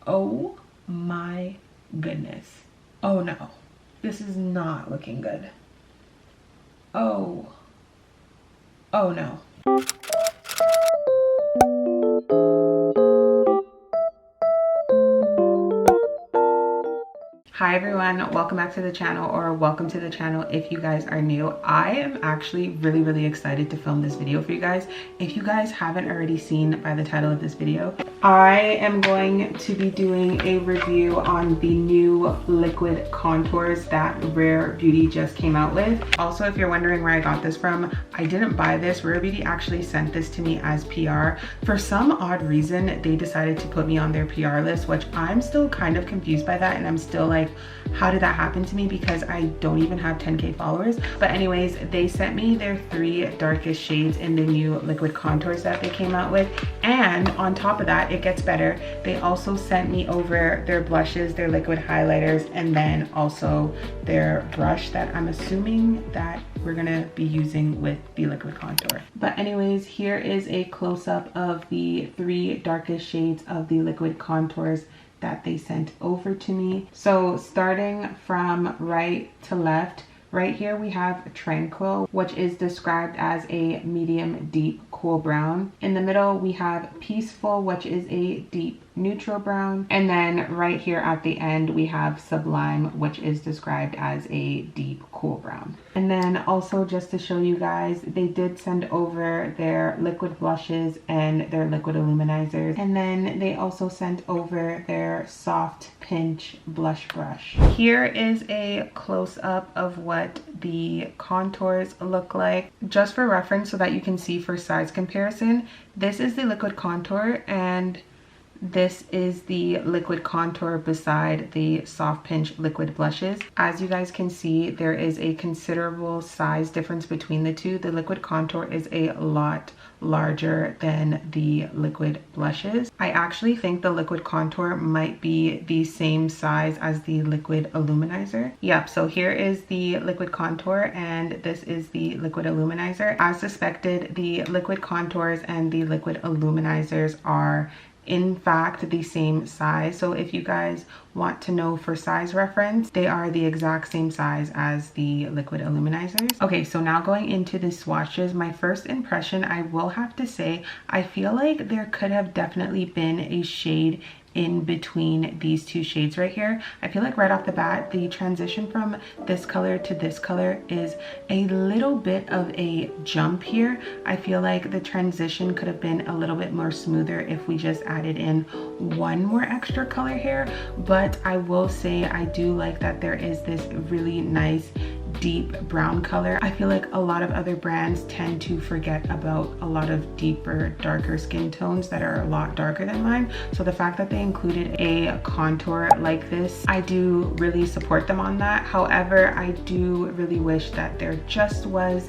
Oh my goodness. Oh no, this is not looking good. Oh no. Hi everyone, welcome back to the channel, or welcome to the channel if you guys are new. I am actually really excited to film this video for you guys. If you guys haven't already seen by the title of this video, I am going to be doing a review on the new liquid contours that Rare Beauty just came out with. Also, if you're wondering where I got this from, I didn't buy this. Rare Beauty actually sent this to me as PR. For some odd reason, they decided to put me on their PR list, which I'm still kind of confused by that, and I'm still like, how did that happen to me? Because I don't even have 10K followers. But anyways, they sent me their 3 darkest shades in the new liquid contours that they came out with. And on top of that, it gets better. They also sent me over their blushes, their liquid highlighters, and then also their brush that I'm assuming that we're gonna be using with the liquid contour. But anyways, here is a close-up of the 3 darkest shades of the liquid contours that they sent over to me. So starting from right to left, right here we have Tranquil, which is described as a medium deep cool brown. In the middle we have Peaceful, which is a deep neutral brown. And then right here at the end we have Sublime, which is described as a deep cool brown. And then also, just to show you guys, they did send over their liquid blushes and their liquid illuminizers. And then they also sent over their soft pinch blush brush. Here is a close-up of what the contours look like. Just for reference, so that you can see for size comparison, this is the liquid contour and this is the liquid contour beside the soft pinch liquid blushes. As you guys can see, there is a considerable size difference between the two. The liquid contour is a lot larger than the liquid blushes. I actually think the liquid contour might be the same size as the liquid illuminizer. Yep, so here is the liquid contour and this is the liquid illuminizer. As suspected, the liquid contours and the liquid illuminizers are in fact the same size. So if you guys want to know for size reference, they are the exact same size as the liquid illuminizers. Okay, so now going into the swatches, my first impression, I will have to say, I feel like there could have definitely been a shade in between these 2 shades right here. I feel like right off the bat, the transition from this color to this color is a little bit of a jump here. I feel like the transition could have been a little bit more smoother if we just added in 1 more extra color here. But I will say I do like that there is this really nice deep brown color. I feel like a lot of other brands tend to forget about a lot of deeper, darker skin tones that are a lot darker than mine. So the fact that they included a contour like this, I do really support them on that. However, I do really wish that there just was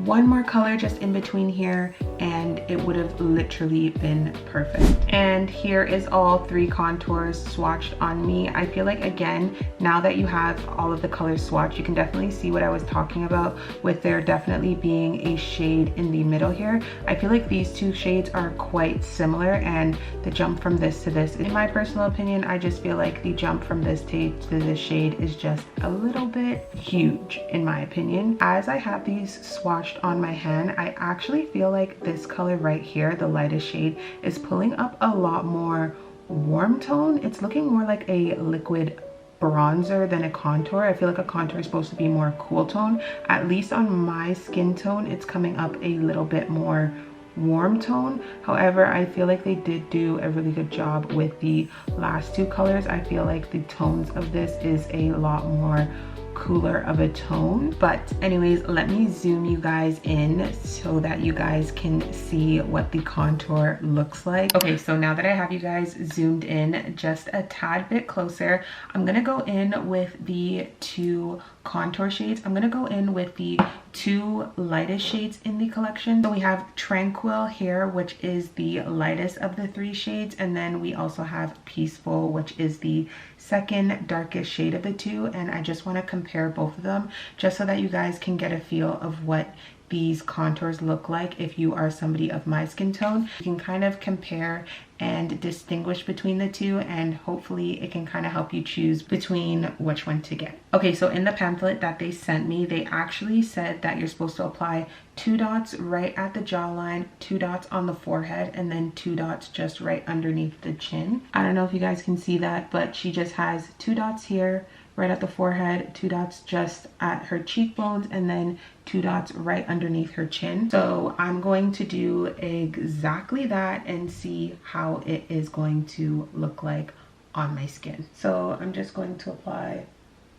1 more color just in between here and it would have literally been perfect. And here is all 3 contours swatched on me. I feel like, again, now that you have all of the colors swatched, you can definitely see what I was talking about with there definitely being a shade in the middle here. I feel like these 2 shades are quite similar, and the jump from this to this, in my personal opinion, I just feel like the jump from this to this shade is just a little bit huge in my opinion. As I have these swatched on my hand, I actually feel like this color right here, the lightest shade, is pulling up a lot more warm tone. It's looking more like a liquid bronzer than a contour. I feel like a contour is supposed to be more cool tone. At least on my skin tone, it's coming up a little bit more warm tone. However, I feel like they did do a really good job with the last 2 colors. I feel like the tones of this is a lot more cooler of a tone. But anyways, let me zoom you guys in so that you guys can see what the contour looks like. Okay, so now that I have you guys zoomed in just a tad bit closer, I'm gonna go in with the 2 contour shades. I'm gonna go in with the 2 lightest shades in the collection. So we have Tranquil here, which is the lightest of the 3 shades, and then we also have Peaceful, which is the second darkest shade of the 2. And I just want to compare both of them just so that you guys can get a feel of what these contours look like if you are somebody of my skin tone. You can kind of compare and distinguish between the two, and hopefully it can kind of help you choose between which one to get. Okay, so in the pamphlet that they sent me, they actually said that you're supposed to apply 2 dots right at the jawline, 2 dots on the forehead, and then 2 dots just right underneath the chin. I don't know if you guys can see that, but she just has 2 dots here right at the forehead, 2 dots just at her cheekbones, and then 2 dots right underneath her chin. So I'm going to do exactly that and see how it is going to look like on my skin. So I'm just going to apply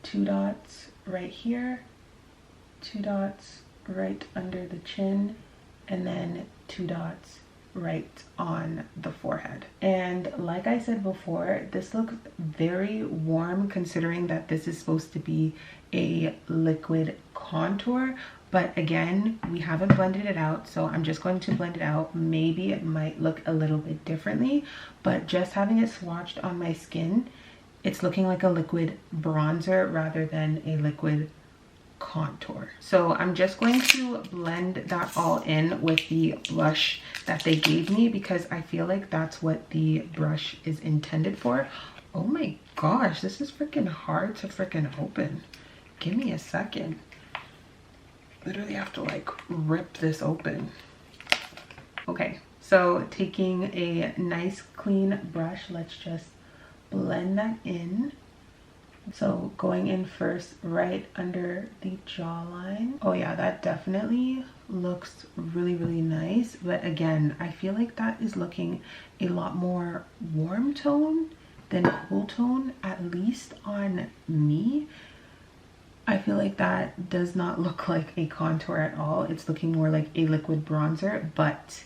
2 dots right here, 2 dots right under the chin, and then 2 dots right on the forehead. And like I said before, this looks very warm considering that this is supposed to be a liquid contour. But again, we haven't blended it out, so I'm just going to blend it out. Maybe it might look a little bit differently, but just having it swatched on my skin, it's looking like a liquid bronzer rather than a liquid contour. So I'm just going to blend that all in with the brush that they gave me, because I feel like that's what the brush is intended for. Oh my gosh, this is freaking hard to freaking open. Give me a second. Literally have to like rip this open. Okay, so taking a nice clean brush, let's just blend that in. So going in first right under the jawline. Oh yeah, that definitely looks really, really nice. But again, I feel like that is looking a lot more warm tone than cool tone, at least on me. I feel like that does not look like a contour at all. It's looking more like a liquid bronzer, but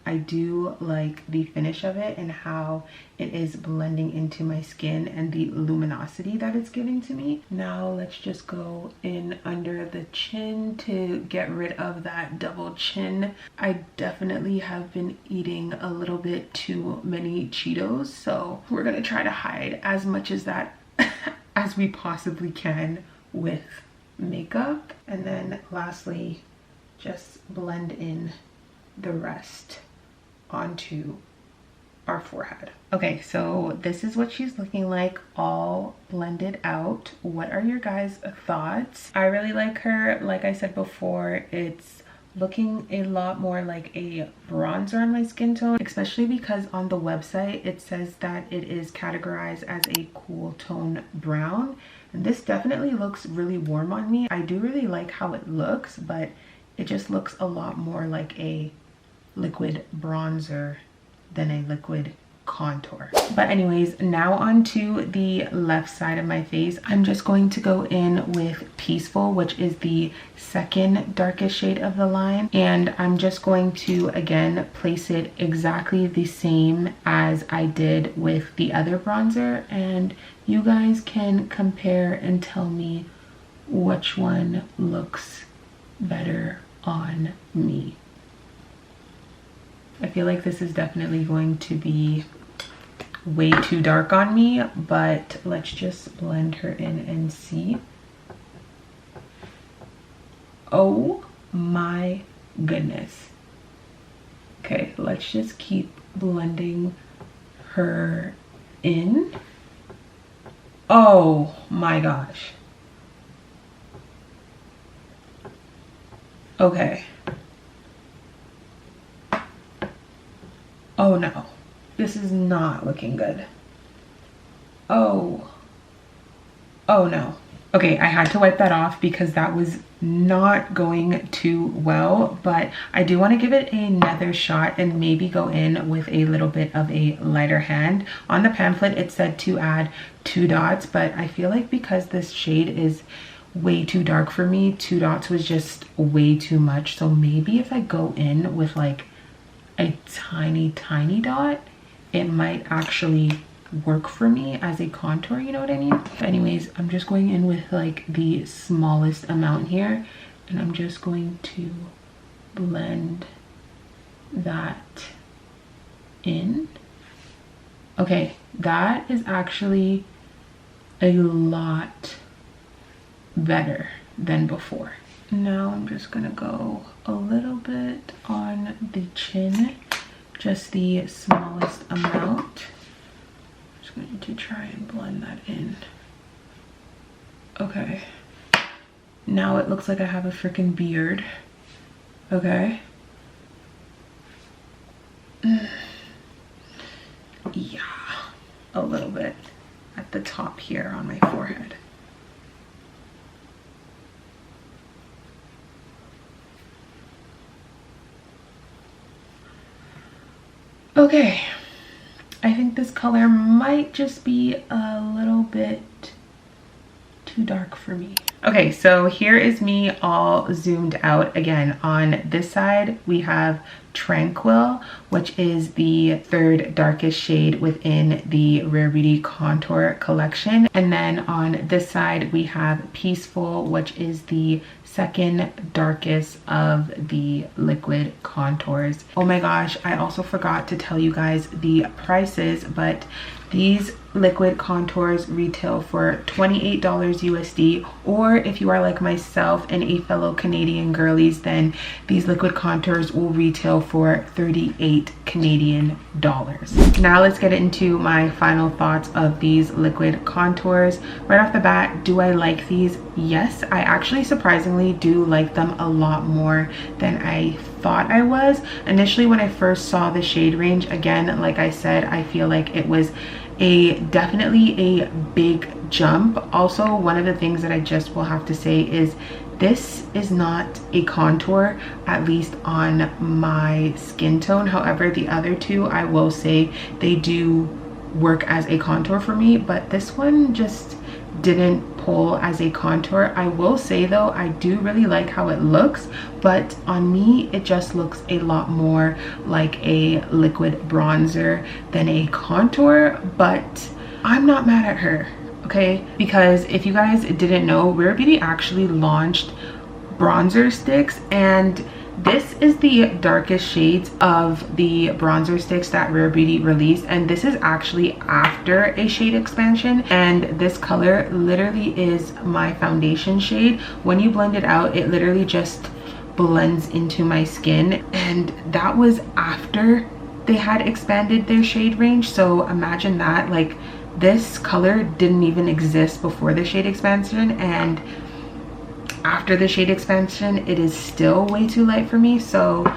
I do like the finish of it and how it is blending into my skin and the luminosity that it's giving to me. Now let's just go in under the chin to get rid of that double chin. I definitely have been eating a little bit too many Cheetos, so we're gonna try to hide as much as that as we possibly can with makeup. And then lastly, just blend in the rest onto our forehead. Okay, so this is what she's looking like all blended out. What are your guys' thoughts? I really like her. Like I said before, it's looking a lot more like a bronzer on my skin tone, especially because on the website it says that it is categorized as a cool tone brown, and this definitely looks really warm on me. I do really like how it looks, but it just looks a lot more like a liquid bronzer than a liquid contour. But anyways, now onto the left side of my face. I'm just going to go in with Peaceful, which is the second darkest shade of the line, and I'm just going to again place it exactly the same as I did with the other bronzer, and you guys can compare and tell me which one looks better on me. I feel like this is definitely going to be way too dark on me, but let's just blend her in and see. Oh my goodness. Okay, let's just keep blending her in. Oh my gosh. Okay. Oh no, this is not looking good. Oh no. Okay, I had to wipe that off because that was not going too well, but I do want to give it another shot and maybe go in with a little bit of a lighter hand. On the pamphlet it said to add 2 dots, but I feel like because this shade is way too dark for me, 2 dots was just way too much. So maybe if I go in with like a tiny dot, it might actually work for me as a contour, you know what I mean? But anyways, I'm just going in with like the smallest amount here, and I'm just going to blend that in. Okay, that is actually a lot better than before. Now I'm just gonna go a little bit on the chin, just the smallest amount. Just going to try and blend that in. Okay. Now it looks like I have a freaking beard. Okay. Yeah, a little bit at the top here on my forehead. Okay, I think this color might just be a little bit too dark for me. Okay, so here is me all zoomed out. Again, on this side we have Tranquil, which is the third darkest shade within the Rare Beauty Contour collection. And then on this side we have Peaceful, which is the second darkest of the liquid contours. Oh my gosh, I also forgot to tell you guys the prices, but these liquid contours retail for $28 USD, or if you are like myself and a fellow Canadian girlies, then these liquid contours will retail for 38 Canadian dollars. Now let's get into my final thoughts of these liquid contours. Right off the bat, do I like these? Yes, I actually surprisingly do like them a lot more than I thought I was. Initially when I first saw the shade range, again, like I said, I feel like it was definitely a big jump. Also, one of the things that I just will have to say is this is not a contour, at least on my skin tone. However, the other two, I will say they do work as a contour for me, but this one just didn't pull as a contour. I will say though, I do really like how it looks, but on me it just looks a lot more like a liquid bronzer than a contour. But I'm not mad at her, okay? Because if you guys didn't know, Rare Beauty actually launched bronzer sticks, and this is the darkest shades of the bronzer sticks that Rare Beauty released, and this is actually after a shade expansion. And this color literally is my foundation shade. When you blend it out, it literally just blends into my skin, and that was after they had expanded their shade range. So imagine that, like, this color didn't even exist before the shade expansion, and after the shade expansion it is still way too light for me. So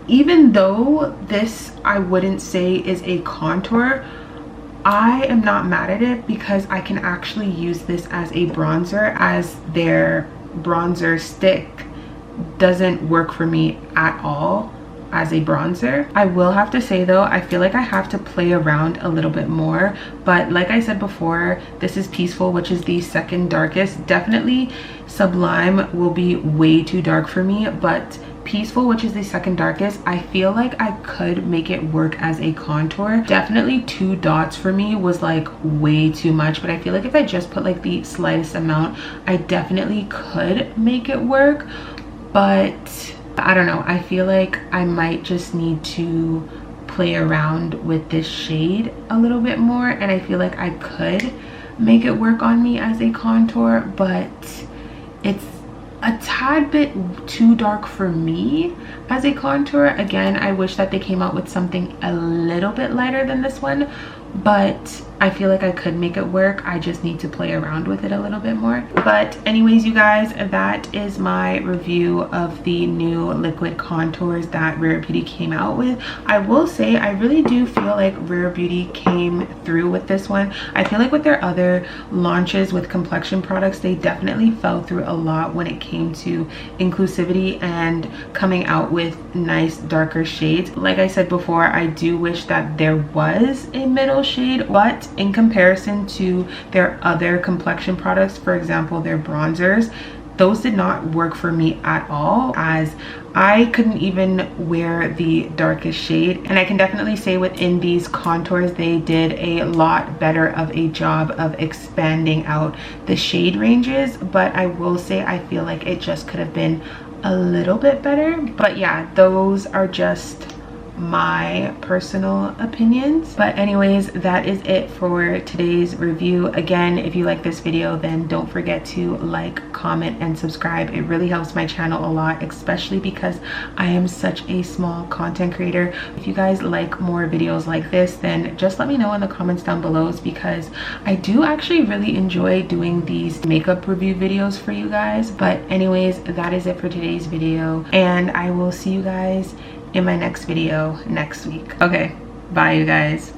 even though this I wouldn't say is a contour, I am not mad at it because I can actually use this as a bronzer, as their bronzer stick doesn't work for me at all as a bronzer. I will have to say though, I feel like I have to play around a little bit more, but like I said before, this is Peaceful, which is the second darkest. Definitely Sublime will be way too dark for me, but Peaceful, which is the second darkest, I feel like I could make it work as a contour. Definitely 2 dots for me was like way too much, but I feel like if I just put like the slightest amount, I definitely could make it work. But I don't know, I feel like I might just need to play around with this shade a little bit more, and I feel like I could make it work on me as a contour, but it's a tad bit too dark for me as a contour. Again, I wish that they came out with something a little bit lighter than this one, but I feel like I could make it work. I just need to play around with it a little bit more. But anyways, you guys, that is my review of the new liquid contours that Rare Beauty came out with. I will say I really do feel like Rare Beauty came through with this one. I feel like with their other launches with complexion products, they definitely fell through a lot when it came to inclusivity and coming out with nice darker shades. Like I said before, I do wish that there was a middle shade, but in comparison to their other complexion products, for example their bronzers, those did not work for me at all, as I couldn't even wear the darkest shade. And I can definitely say within these contours they did a lot better of a job of expanding out the shade ranges, but I will say I feel like it just could have been a little bit better. But yeah, those are just my personal opinions. But anyways, that is it for today's review. Again, if you like this video, then don't forget to like, comment, and subscribe. It really helps my channel a lot, especially because I am such a small content creator. If you guys like more videos like this, then just let me know in the comments down below, because I do actually really enjoy doing these makeup review videos for you guys. But anyways, that is it for today's video, and I will see you guys in my next video next week. Okay, bye you guys.